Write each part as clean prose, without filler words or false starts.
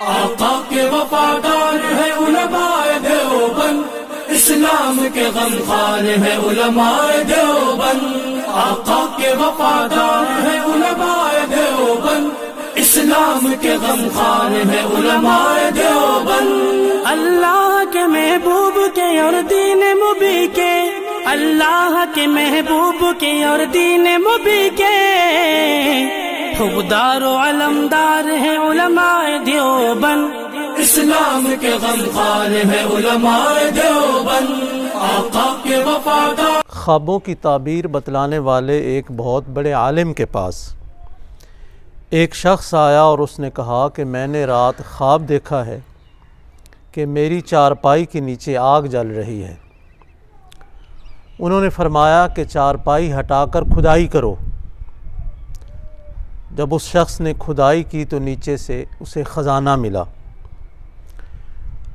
آقا کے وفادار ہے علماء دیوبند، اسلام کے غمخوار ہے علماء دیوبند۔ آقا کے وفادار ہے علماء دیوبند، اسلام کے غمخوار ہے علماء دیوبند۔ اللہ کے محبوب کے اور دین مبی کے، اللہ کے محبوب کے اور دین مبی کے حقدار و علمدار ہے علماء دیوبند، اسلام کے غمخوار ہے علماء دیوبند۔ آقا کے وفادار۔ خوابوں کی تعبیر بتلانے والے ایک بہت بڑے عالم کے پاس ایک شخص آیا اور اس نے کہا کہ میں نے رات خواب دیکھا ہے کہ میری چارپائی کے نیچے آگ جل رہی ہے۔ انہوں نے فرمایا کہ چارپائی ہٹا کر کھدائی کرو۔ جب اس شخص نے کھدائی کی تو نیچے سے اسے خزانہ ملا۔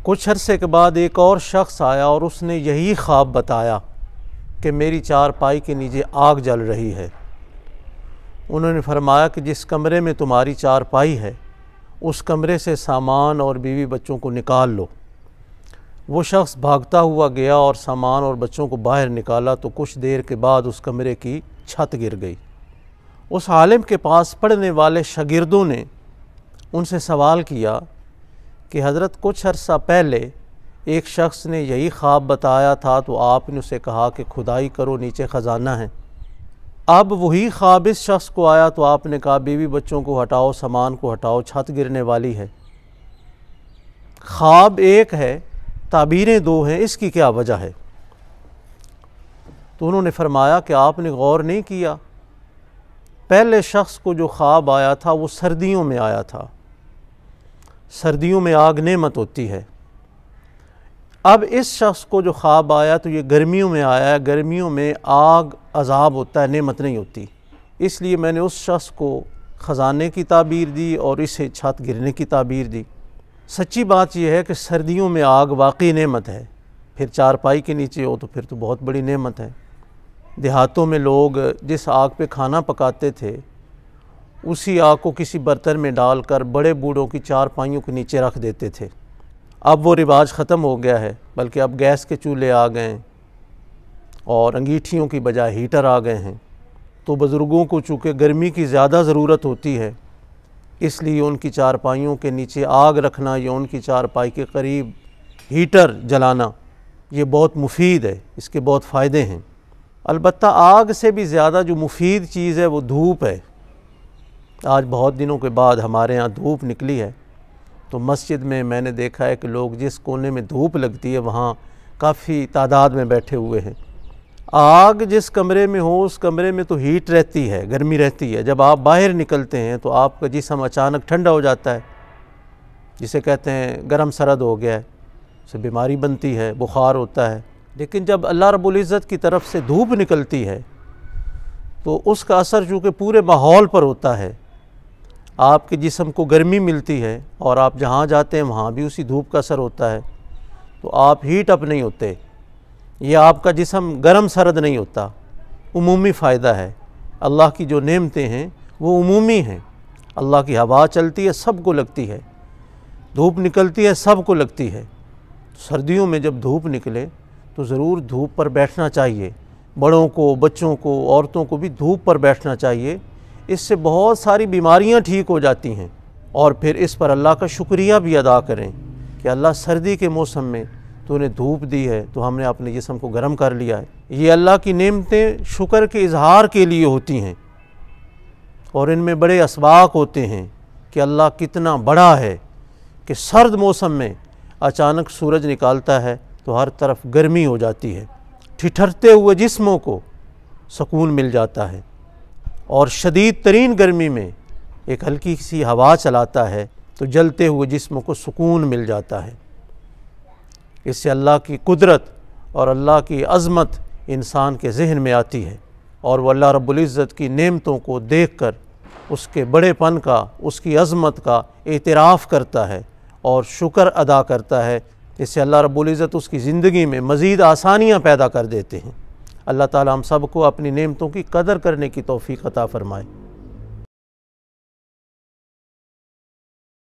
کچھ عرصے کے بعد ایک اور شخص آیا اور اس نے یہی خواب بتایا کہ میری چارپائی کے نیچے آگ جل رہی ہے۔ انہوں نے فرمایا کہ جس کمرے میں تمہاری چارپائی ہے اس کمرے سے سامان اور بیوی بچوں کو نکال لو۔ وہ شخص بھاگتا ہوا گیا اور سامان اور بچوں کو باہر نکالا تو کچھ دیر کے بعد اس کمرے کی چھت گر گئی۔ اس عالم کے پاس پڑھنے والے شاگردوں نے ان سے سوال کیا کہ حضرت کچھ عرصہ پہلے ایک شخص نے یہی خواب بتایا تھا تو آپ نے اسے کہا کہ کھدائی کرو نیچے خزانہ ہے، اب وہی خواب اس شخص کو آیا تو آپ نے کہا بیوی بچوں کو ہٹاؤ، سامان کو ہٹاؤ، چھت گرنے والی ہے۔ خواب ایک ہے، تعبیریں دو ہیں، اس کی کیا وجہ ہے؟ تو انہوں نے فرمایا کہ آپ نے غور نہیں کیا، پہلے شخص کو جو خواب آیا تھا وہ سردیوں میں آیا تھا، سردیوں میں آگ نعمت ہوتی ہے۔ اب اس شخص کو جو خواب آیا تو یہ گرمیوں میں آیا ہے، گرمیوں میں آگ عذاب ہوتا ہے، نعمت نہیں ہوتی، اس لیے میں نے اس شخص کو خزانے کی تعبیر دی اور اسے چھت گرنے کی تعبیر دی۔ سچی بات یہ ہے کہ سردیوں میں آگ واقعی نعمت ہے، پھر چارپائی کے نیچے ہو تو پھر تو بہت بڑی نعمت ہے۔ دیہاتوں میں لوگ جس آگ پہ کھانا پکاتے تھے اسی آگ کو کسی برتن میں ڈال کر بڑے بوڑھوں کی چارپائیوں کے نیچے رکھ دیتے تھے۔ اب وہ رواج ختم ہو گیا ہے، بلکہ اب گیس کے چولہے آ گئے ہیں اور انگیٹھیوں کی بجائے ہیٹر آ گئے ہیں۔ تو بزرگوں کو چونکہ گرمی کی زیادہ ضرورت ہوتی ہے اس لیے ان کی چارپائیوں کے نیچے آگ رکھنا یا ان کی چارپائی کے قریب ہیٹر جلانا یہ بہت مفید ہے، اس کے بہت فائدے ہیں۔ البتہ آگ سے بھی زیادہ جو مفید چیز ہے وہ دھوپ ہے۔ آج بہت دنوں کے بعد ہمارے ہاں دھوپ نکلی ہے تو مسجد میں نے دیکھا ہے کہ لوگ جس کونے میں دھوپ لگتی ہے وہاں کافی تعداد میں بیٹھے ہوئے ہیں۔ آگ جس کمرے میں ہو اس کمرے میں تو ہیٹ رہتی ہے، گرمی رہتی ہے، جب آپ باہر نکلتے ہیں تو آپ کا جسم اچانک ٹھنڈا ہو جاتا ہے، جسے کہتے ہیں گرم سرد ہو گیا ہے، اسے بیماری بنتی ہے، بخار ہوتا ہے۔ لیکن جب اللہ رب العزت کی طرف سے دھوپ نکلتی ہے تو اس کا اثر چونکہ پورے ماحول پر ہوتا ہے، آپ کے جسم کو گرمی ملتی ہے اور آپ جہاں جاتے ہیں وہاں بھی اسی دھوپ کا اثر ہوتا ہے، تو آپ ہیٹ اپ نہیں ہوتے، یہ آپ کا جسم گرم سرد نہیں ہوتا، عمومی فائدہ ہے۔ اللہ کی جو نعمتیں ہیں وہ عمومی ہیں، اللہ کی ہوا چلتی ہے سب کو لگتی ہے، دھوپ نکلتی ہے سب کو لگتی ہے۔ سردیوں میں جب دھوپ نکلے تو ضرور دھوپ پر بیٹھنا چاہیے، بڑوں کو، بچوں کو، عورتوں کو بھی دھوپ پر بیٹھنا چاہیے، اس سے بہت ساری بیماریاں ٹھیک ہو جاتی ہیں۔ اور پھر اس پر اللہ کا شکریہ بھی ادا کریں کہ اللہ سردی کے موسم میں تو نے دھوپ دی ہے تو ہم نے اپنے جسم کو گرم کر لیا ہے۔ یہ اللہ کی نعمتیں شکر کے اظہار کے لیے ہوتی ہیں اور ان میں بڑے اسباق ہوتے ہیں کہ اللہ کتنا بڑا ہے کہ سرد موسم میں اچانک سورج نکالتا ہے تو ہر طرف گرمی ہو جاتی ہے، ٹھٹھرتے ہوئے جسموں کو سکون مل جاتا ہے، اور شدید ترین گرمی میں ایک ہلکی سی ہوا چلاتا ہے تو جلتے ہوئے جسموں کو سکون مل جاتا ہے۔ اس سے اللہ کی قدرت اور اللہ کی عظمت انسان کے ذہن میں آتی ہے اور وہ اللہ رب العزت کی نعمتوں کو دیکھ کر اس کے بڑے پن کا، اس کی عظمت کا اعتراف کرتا ہے اور شکر ادا کرتا ہے۔ اس سے اللہ رب العزت اس کی زندگی میں مزید آسانیاں پیدا کر دیتے ہیں۔ اللہ تعالی ہم سب کو اپنی نعمتوں کی قدر کرنے کی توفیق عطا فرمائے۔